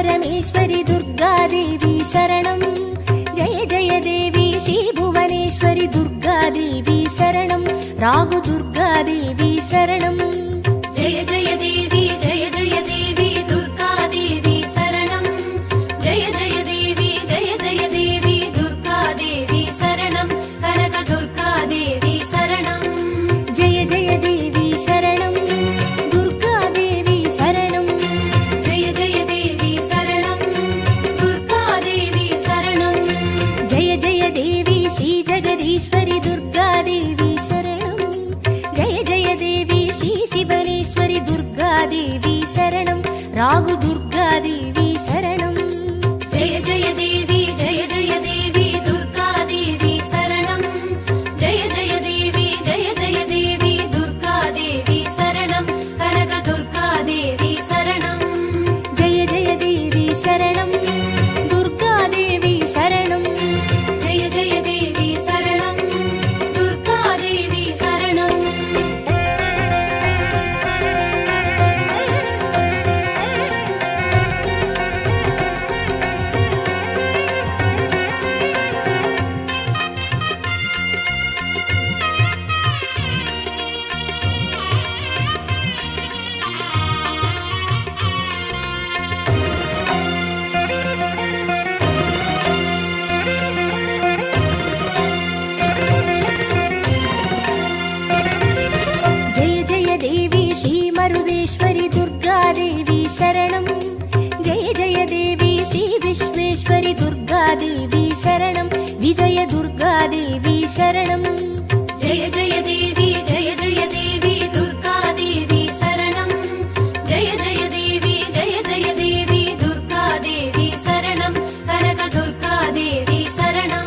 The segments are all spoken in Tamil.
परमेश्वरि दुर्गादेवी शरणं। जय जय देवी श्री भुवनेश्वरि दुर्गादेवी शरणं। रागु दुर्गादेवी शरणं। जय जय देवी दुर्गादेवी शरणं। जय जय देवी दुर्गादेवी शरणं। कनक दुर्गादेवी शरणं। जय जय देवी शरणं दुर्गादेवी शरणं। जय जय देवी शरणं दुर्गादेवी शरणं। जय जय देवी श्री जगदीश्वरि दुर्गादेवी शरणं। जय जय देवी श्री शिवनेश्वरि दुर्गादेवी शरणं। रागु दुर्गादेवी शरणं। जय जय देवी दुर्गादेवी शरणं। जय जय देवी दुर्गादेवी शरणं। कनक दुर्गादेवी शरणं। जय जय देवी शरणं दुर्गादेवी शरणं। जय जय देवी शरणं दुर्गादेवी शरणं। जय जय देवी श्री मरुदेश्वरि दुर्गादेवी शरणं। जय जय देवी श्री विश्वेश्वरि दुर्गादेवी शरणं। विजय दुर्गादेवी शरणं। जय जय देवी दुर्गादेवी शरणं। जय जय देवी दुर्गादेवी शरणं। कनक दुर्गादेवी शरणं।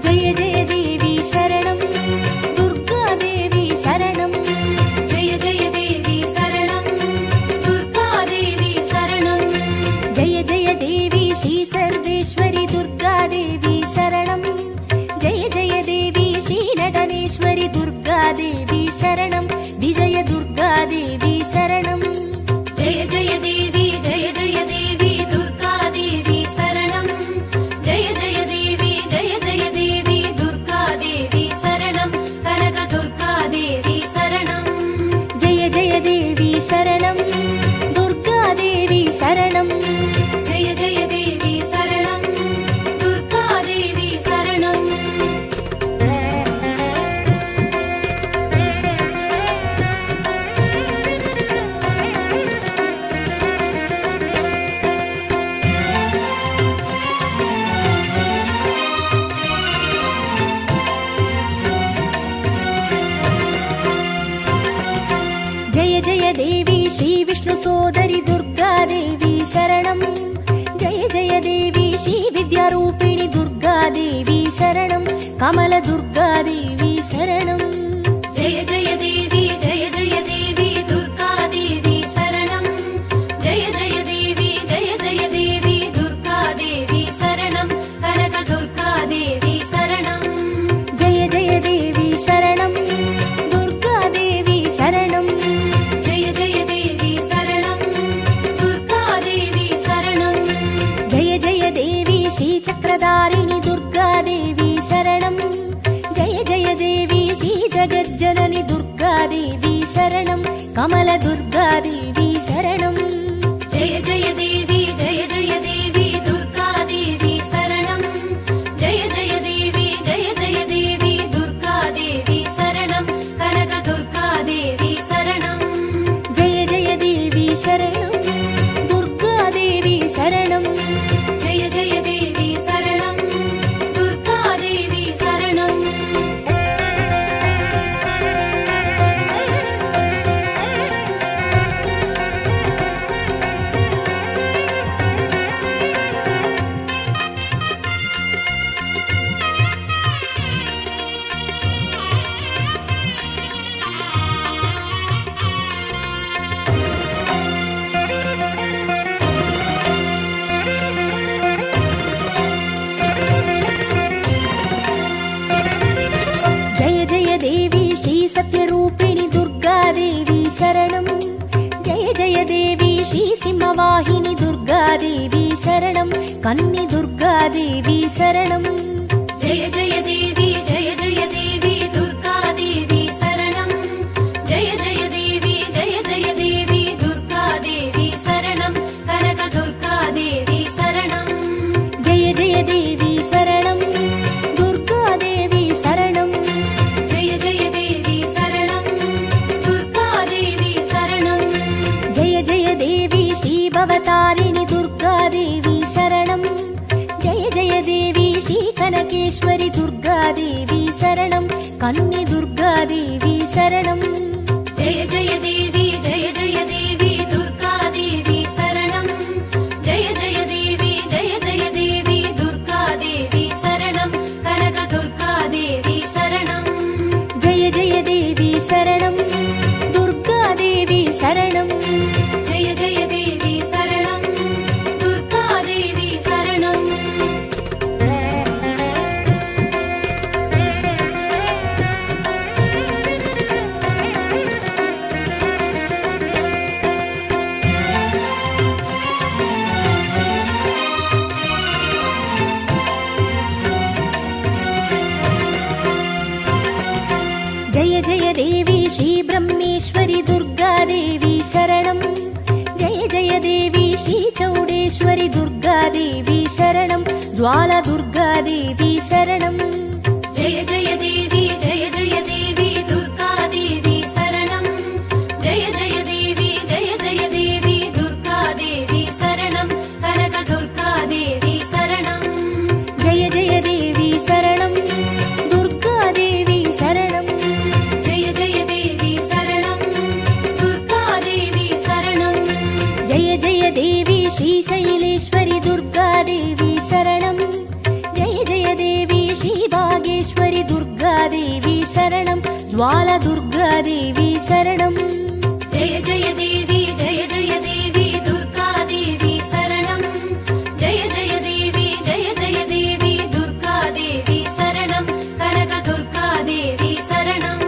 जय जय देवी शरणं दुर्गादेवी शरणं। जय जय देवी शरणं दुर्गादेवी शरणं। जय जय देवी श्री सर्वेश्वरि दुर्गादेवी शरणं। जय जय देवी श्री नटनेश्वरि दुर्गादेवी शरणं। विजय दुर्गादेवी शरणं। जय जय देवी दुर्गादेवी शरणं। जय जय देवी दुर्गादेवी शरणं। कनक दुर्गादेवी शरणं। जय जय देवी शरणं दुर्गादेवी शरणं। जय जय देवी शरणं दुर्गादेवी शरणं। जय जय देवी श्री विष्णु सोदरि दुर्गादेवी शरणं। जय जय देवी श्री विद्यारूपिणि दुर्गादेवी शरणं। कमल दुर्गादेवी शरणं। जय जय देवी दुर्गादेवी शरणं। जय जय देवी दुर्गादेवी शरणं। कनक दुर्गादेवी शरणं। जय जय देवी शरणं दुर्गादेवी शरणं। जय जय देवी शरणं दुर्गादेवी शरणं। जय जय देवी श्री चक्रधारिणि दुर्गादेवी शरणं। जय जय देवी श्री जगज्जननि दुर्गादेवी शरणं। कमल दुर्गादेवी शरणं। जय जय देवी दुर्गादेवी शरणं। जय जय देवी दुर्गादेवी शरणं। कनक दुर्गादेवी शरणं। जय जय देवी शरणं दुर्गादेवी शरणं। जय जय देवी शरणं दुर्गादेवी शरणं। सत्यरूपिणि दुर्गादेवी शरणं। जय जय देवी श्री सिंहवाहिनी दुर्गा दुर्गादेवी शरणं कन्ये दुर्गादेवी शरणं जय जय देवी दुर्गादेवी शरणं जय जय देवी दुर्गादेवी शरणं कनक दुर्गादेवी शरणं जय जय देवी शरणं दुर्गादेवी शरणं जय जय देवी शरणं दुर्गादेवी शरणं जय जय देवी श्रीभवतारिणि दुर्गादेवी शरणं जय जय देवी श्रीकनकेश्वरि दुर्गादेवी शरणं कन्ये दुर्गादेवी शरणं जय जय देवी दुर्गादेवी शरणं जय जय देवी दुर्गादेवी शरणं कनक दुर्गादेवी शरणं जय जय देवी शरणं दुर्गादेवी शरणं जय जय देवी शरणं दुर्गादेवी शरणं जय जय देवी श्रीब्रह्मेश्वरि दुर्गादेवी शरणं जय जय देवी श्रीचौडेश्वरि दुर्गादेवी शरणं ज्वाला दुर्गादेवी शरणं जय जय देवी दुर्गादेवी शरणं जय जय देवी दुर्गादेवी शरणं कनक दुर्गादेवी शरणं जय जय देवी शरणं दुर्गादेवी शरणं जय जय देवी शरणं दुर्गादेवी शरणं जय जय देवी श्रीशैलेश्वरि दुर्गादेवी शरणं जय जय देवी श्रीभागेश्वरि दुर्गादेवी शरणं ज्वाला दुर्गादेवी शरणं जय जय देवी दुर्गादेवी शरणं जय जय देवी दुर्गादेवी शरणं कनक दुर्गादेवी शरणं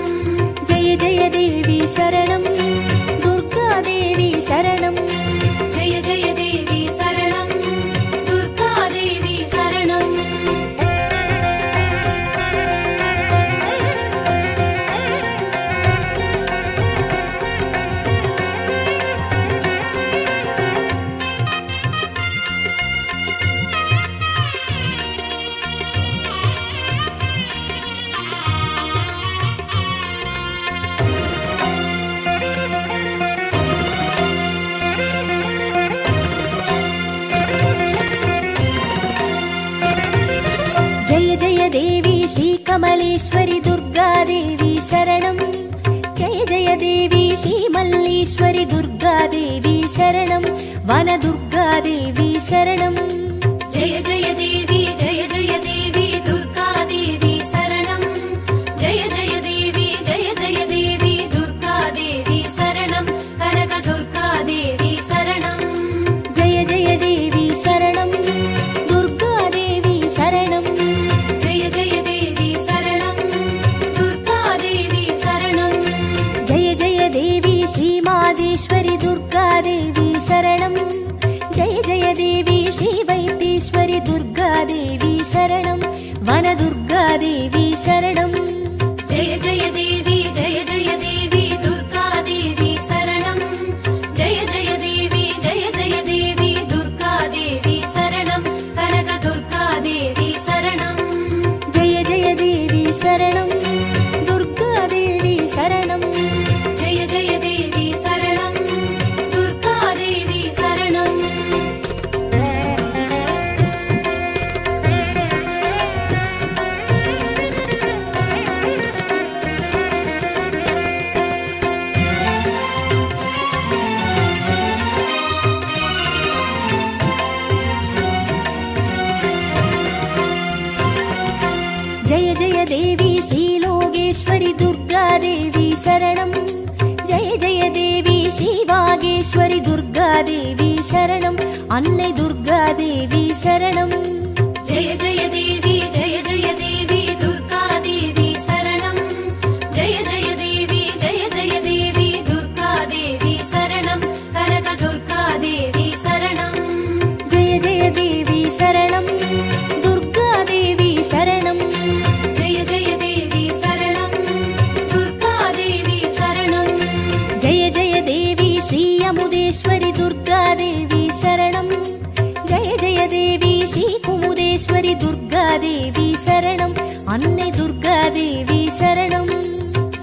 जय जय देवी शरणं दुर्गादेवी शरणं जय जय देवी शरणं दुर्गादेवी शरणं जय जय देवी श्रीकमलेश्वरि दुर्गादेवी शरणं जय जय देवी श्रीमल्लीश्वरि दुर्गादेवी शरणं वनदुर्गादेवी शरणं जय जय देवी दुर्गादेवी शरणं जय जय देवी दुर्गादेवी शरणं कनक दुर्गादेवी शरणं जय जय देवी शरणं दुर्गादेवी शरणं जय जय देवी शरणं दुर्गादेवी शरणं जय जय देवी श्रीमादेश्वरि दुर्गादेवी शरणं जय जय देवी श्रीवैद्येश्वरि दुर्गादेवी शरणं वनदुर्गादेवी शरणं जय जय देवी दुर्गादेवी शरणं जय जय देवी दुर्गादेवी शरणं कनक दुर्गादेवी शरणं जय जय देवी शरणं दुर्गादेवी शरणं जय जय देवी शरणं दुर्गादेवी शरणं जय जय देवी श्रीलोकेश्वरि दुर्गादेवी शरणं जय जय देवी श्रीवागेश्वरि दुर्गादेवी शरणं अन्नै दुर्गादेवी शरणं जय जय देवी दुर्गादेवी शरणं जय जय देवी दुर्गादेवी शरणं कनक दुर्गादेवी शरणं துர்காதேவி சரணம். அன்னை துர்காதேவி சரணம்.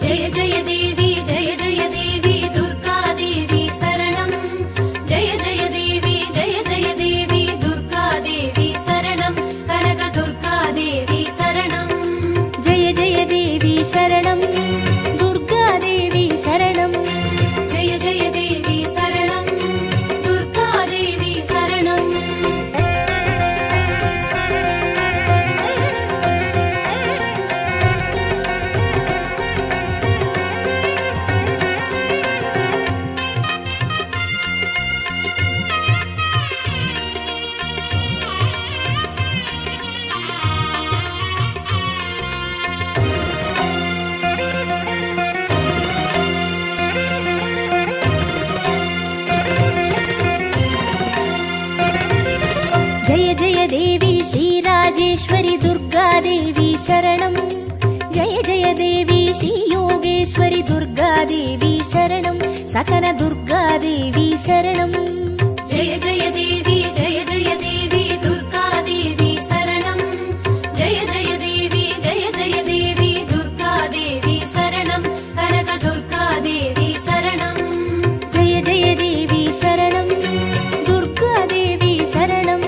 ஜெய ஜெய தேவி ஜெய ஜெய தேவி துர்கா தேவி சரணம். ஜெய ஜெய தேவி ஜெய ஜெய தேவி துர்கா தேவி சரணம். கனக துர்கா தேவி சரணம். ஜெய ஜெய தேவி சரணம். துர்காதேவி சரணம். ஜெய ஜெய தேவி சரணம். துர்கா தேவி சரணம். ஜெய ஜெய தேவி ஸ்ரீராஜேஸ்வரி துர்காதேவி சரணம். ஜெய ஜெய தேவி ஸ்ரீ யோகேஸ்வரி துர்காதேவி சரணம். சகன துர்காதேவி சரணம். ஜெய ஜெய தேவி ஜெய ஜெய தேவி துர்கா தேவி சரணம். ஜெய ஜெய தேவி ஜெய ஜெய தேவி துர்கா தேவி சரணம். கனக துர்கா தேவி சரணம். ஜெய ஜெய தேவி சரணம். துர்காதேவி சரணம்.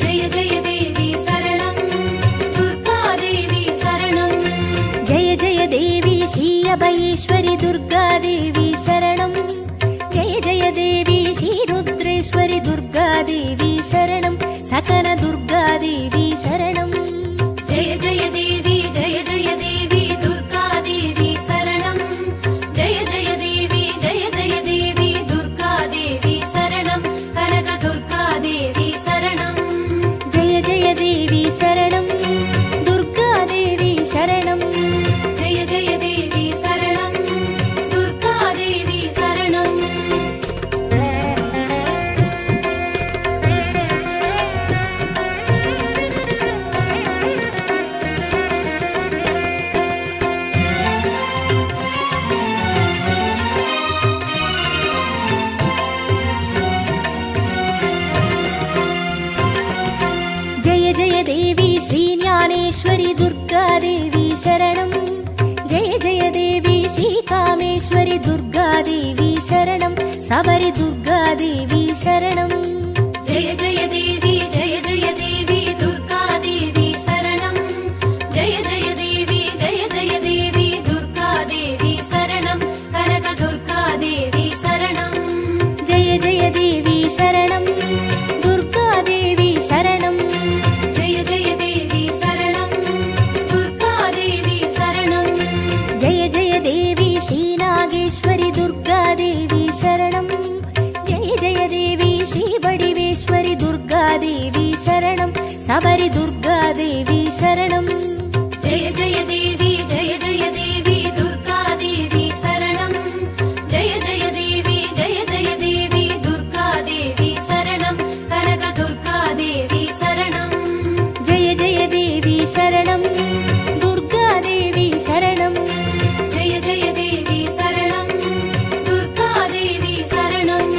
ஜெய ஜெய தேவி சரணம். துர்கா தேவி சரணம். ஜெய ஜெய தேவி ஸ்ரீ அபயேஸ்வரி துர்காதேவி சரணம். ஜெய ஜெய தேவி ஸ்ரீ ருத்ரேஸ்வரி துர்காதேவி சரணம். சகன துர்காதேவி சரணம். ஜெய ஜெய தேவி ஜெய ஜெய தேவி துர்கா தேவி சரணம். ஜெய ஜெய தேவி ஜெய ஜெய தேவி துர்கா தேவி சரணம். கனக துர்கா தேவி சரணம். ஜெய ஜெய தேவி சரணம். துர்காதேவி சரணம். ஜெய ஜெய தேவி சரணம். துர்கா தேவி சரணம். ஜெய ஜெய தேவி ஸ்ரீ ஞானேஸ்வரி துர்காதேவி சரணம். ஜெய ஜெய தேவி ஸ்ரீ காமேஸ்வரி துர்காதேவி சரணம். சபரி துர்காதேவி சரணம். ஜெய ஜெய தேவி ஜெய ஜெய தேவி துர்கா தேவி சரணம். ஜெய ஜெய தேவி ஜெய ஜெய தேவி துர்கா தேவி சரணம். கனக துர்கா தேவி சரணம். ஜெய ஜெய தேவி சரணம். துர்காதேவி சரணம். ஜெய ஜெய தேவி சரணம். துர்கா தேவி சரணம். ஜெய ஜெய தேவி ஸ்ரீ நாகேஸ்வரி துர்காதேவி சரணம். ஜெய ஜெய தேவி ஸ்ரீ வடிவேஸ்வரி துர்காதேவி சரணம். சபரி துர்காதேவி சரணம். ஜெய ஜெய தேவி ஜெய ஜெய தேவி துர்கா தேவி சரணம். ஜெய ஜெய தேவி ஜெய ஜெய தேவி துர்கா தேவி சரணம். கனக துர்கா தேவி சரணம். ஜெய ஜெய தேவி சரணம். துர்காதேவி சரணம். ஜெய ஜெய தேவி சரணம். துர்கா தேவி சரணம்.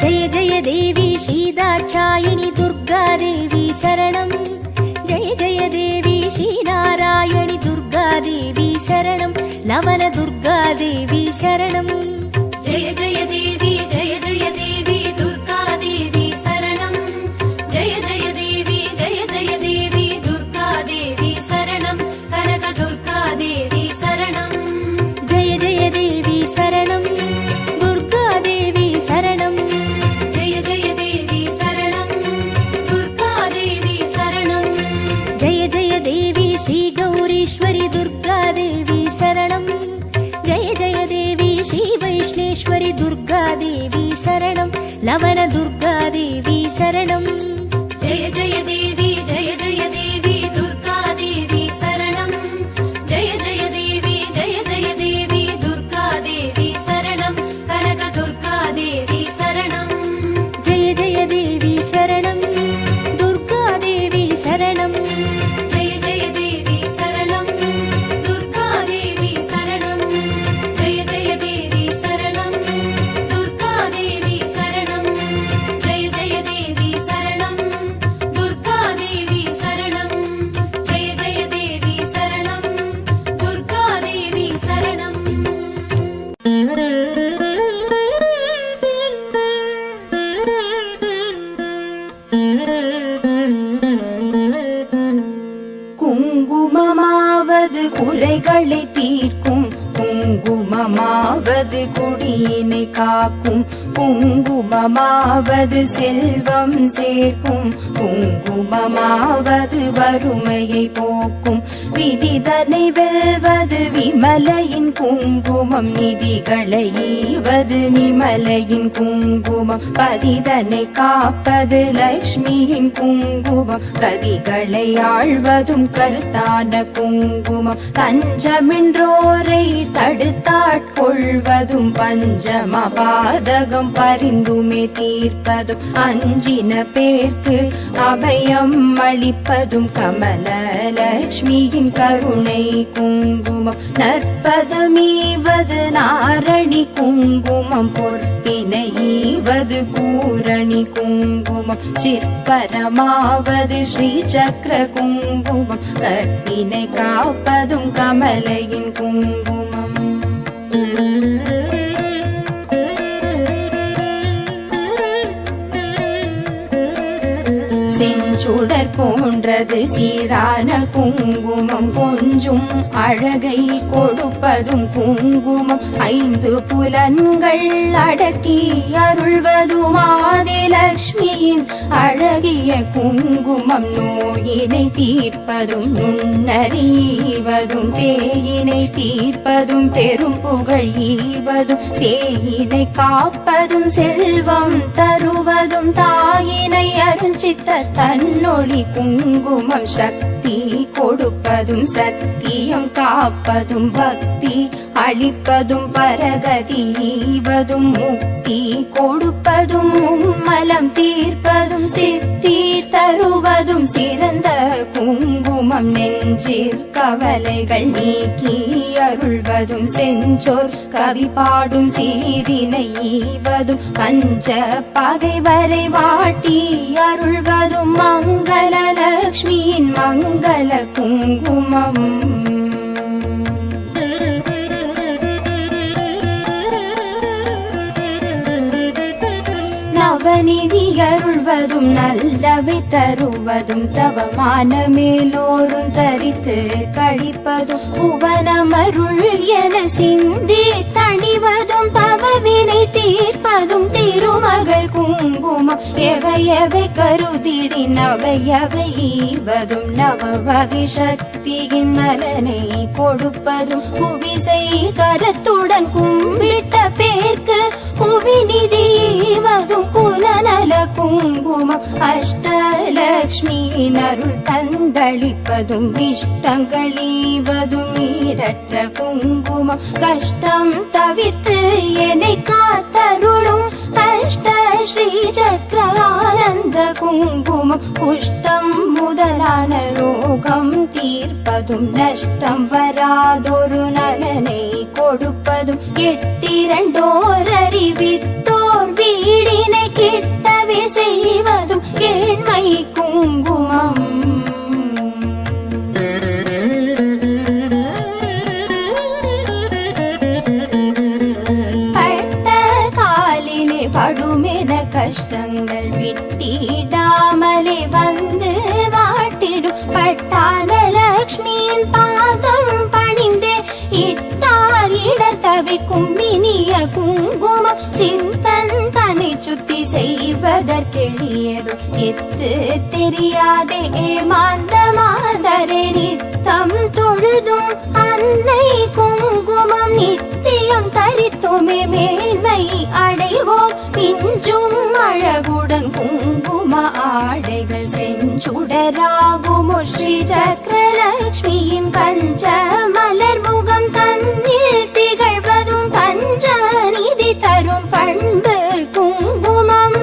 ஜெய ஜெய தேவி ஸ்ரீ தாட்சாயினி துர்காதேவி சரணம். ஜெய ஜெய தேவி ஸ்ரீ நாராயணி துர்காதேவி சரணம். லவன துர்காதேவி சரணம். ஜெய ஜெய தேவி ஜெய ஜெய தேவி துர்கா தேவி சரணம். ஜெய ஜெய தேவி ஜெய ஜெய தேவி துர்கா தேவி சரணம். கனக துர்கா தேவி சரணம். ஜெய ஜெய தேவி சரணம். துர்காதேவி சரணம். ஜெய ஜெய தேவி சரணம். துர்கா தேவி சரணம். ஜெய ஜெய தேவி ஸ்ரீ கௌரீஸ்வரி துர்காதேவி சரணம். ஜெய ஜெய தேவி ஸ்ரீ வைஷ்ணேஸ்வரி துர்காதேவி சரணம். லவன துர்காதேவி சரணம். ஜெய ஜெய தேவி ஜெய ஜெய தேவி குங்குமமாவது குறைகளை தீர்க்கும், குங்குமமாவது குடியினை காக்கும், குங்குமமாவது செல்வம் சேர்க்கும், குங்குமமாவது வறுமையை போக்கும், விதிதனை வெல்வது விமலையின் குங்குமம், நிதிகளை ஈவது நிமலையின் குங்குமம், பதிதனை காப்பது லக்ஷ்மியின் குங்குமம், கதிகளை ஆழ்வதும் கருத்தான குங்குமம், தஞ்சமென்றோரை தடுத்தாட்கொள்வதும், பஞ்சம பாதகம் பரிந்துமே தீர்ப்பதும், அஞ்சின பேர்க்கு அபயம் அளிப்பதும், கமல லக்ஷ்மியின் கருணை குங்குமம், நற்பதமீவது நாரணி குங்குமம், பொற்பினை ஈவது பூரணி குங்குமம், சிற்பரமாவது ஸ்ரீ சக்கர குங்குமம், கற்பினை காப்பதும் கமலையின் குங்குமம். செஞ்சுடர் போன்றது சீரான குங்குமம், கொஞ்சும் அழகை கொடுப்பதும் குங்குமம், ஐந்து புலன்கள் அடக்கி அருள்வதும் ஆதிலக்ஷ்மியின் அழகிய குங்குமம், நோயினை தீர்ப்பதும் நுண்ணறிவதும், பேயினை தீர்ப்பதும் பெரும் புகழ் ஈவதும், சேயினை காப்பதும் செல்வம் தருவதும், தாயினை அருஞ்சித்த தன்னொளி குங்குமம், சக்தி கொடுப்பதும் சத்தியம் காப்பதும், பக்தி அளிப்பதும் பரகதி ஈவதும், முக்தி கொடுப்பதும் மும்மலம் தீர்ப்பதும், சித்தி தருவதும் சிறந்த குங்குமம், நெஞ்சிற் கவலைகள் நீக்கி அருள்வதும், செஞ்சோர் கவி பாடும் சீரினை ஈவதும், பஞ்ச பகைவரை வாட்டி அருள்வதும், மங்கள லக்ஷ்மியின் மங்கள குங்குமம். நவநிதி அருள்வதும் நல்லவை தருவதும், தவமான மேலோரும் தரித்து கழிப்பதும், புவனமருள் என சிந்தி தணிவதும், பவவினை தீர்ப்பதும் திருமகள் குங்குமம், எவையவை கருதிடி நவையவை ஈவதும், நவ வகை சக்தியின் நலனை கொடுப்பதும், புவிசை கரத்துடன் கும்பிட்ட பேர்க்கு புவிநிதி ஈவதும், குலநல குங்குமம், அஷ்டலக்ஷ்மியின் அருள் தந்தளிப்பதும், இஷ்டங்கள் ஈவதும் ஈடற்ற குங்குமம், கஷ்டம் தவிர்த்து என்னை காத்தருளும் அஷ்ட ஸ்ரீ சக்கர ஆனந்த குங்குமம், குஷ்டம் முதலான ரோகம் தீர்ப்பதும், நஷ்டம் வராதொரு நலனை கொடுப்பதும், எட்டிரண்டோர் அறிவித்தோர் வீடினை கிட்டவே செய்வதும் ஏழ்மை குங்குமம். பட்ட காலிலே படுமென கஷ்டங்கள் விட்டிடாமலே வந்து வாட்டிடும், பட்டான லக்ஷ்மியின் பாதம் பணிந்தே இட்டார் இடர் தவிக்கும் இனிய குங்குமம், சிந்தன் தன்னை சுத்தி செய்வதற்கெளியதும், எத்து தெரியாதே ஏமாந்த மாதரே நித்தம் தொழுதும், அன்னை குங்குமம் நித்தியம் தரித்துமே மேன்மை அடைவோம், பிஞ்சும் அழகுடன் குங்கும ஆடைகள் செஞ்சுடராகுமோ, ஸ்ரீ சக்கரலக்ஷ்மியின் பஞ்ச மலர் முகம் தன்னில் திகழ்வதும், பஞ்ச நிதி தரும் பண்பு குங்குமம்.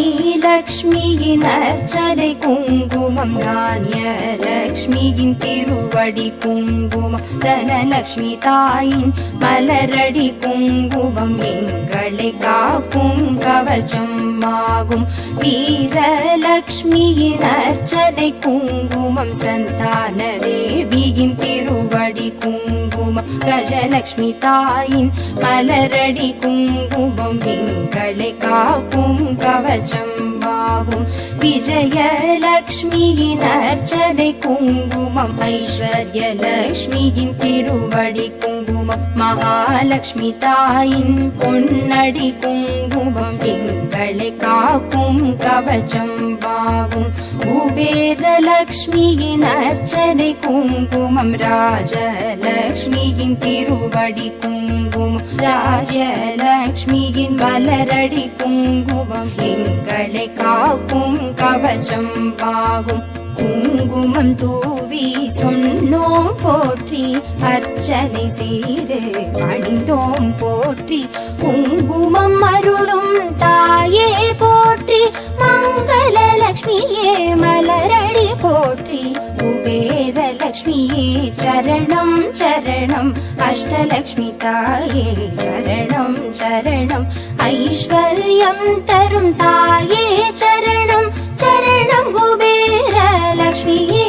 ஆதிலக்ஷ்மியின் அர்ச்சனை குங்குமம், தானிய லக்ஷ்மியின் திருவடி குங்குமம், தனலக்ஷ்மி தாயின் மலரடி குங்குமம், எங்களை காக்கும் கவச்சம் ஆகும், வீரலக்ஷ்மியின் அர்ச்சனை குங்குமம், சந்தான தேவியின் திருவடி குங்குமம், கஜலக்ஷ்மி தாயின் மலரடி குங்குமம் எங்களை காக்கும் கவச்சம்பாகும் விஜயலக்ஷ்மியின் அர்ச்சனை குங்குமம் ஐஸ்வர்யலக்ஷ்மியின் திருவடி குங்குமம் மகாலட்சுமி தாயின் பொன்னடி குங்குமம் எங்களை காக்கும் கவச்சம்பாகும் குபேரலக்ஷ்மியின் அர்ச்சனை குங்குமம் ராஜலக்ஷ்மியின் திருவடி குங்குமம் ராஜலக்ஷ்மியின் மலரடி குங்குமம் எங்களை காக்கும் கவச்சம்பாகும் குங்குமம் தூவி சொன்னோம் போற்றி அர்ச்சனை செய்து பணிந்தோம் போற்றி குங்குமம் அருளும் தாயே போற்றி மங்களலக்ஷ்மியே மலரடி போற்றி குபேரலக்ஷ்மியே சரணம் சரணம் அஷ்டலக்ஷ்மி தாயே சரணம் சரணம் ஐஸ்வர்யம் தரும் தாயே சரணம் சரணம் குபேரலக்ஷ்மியே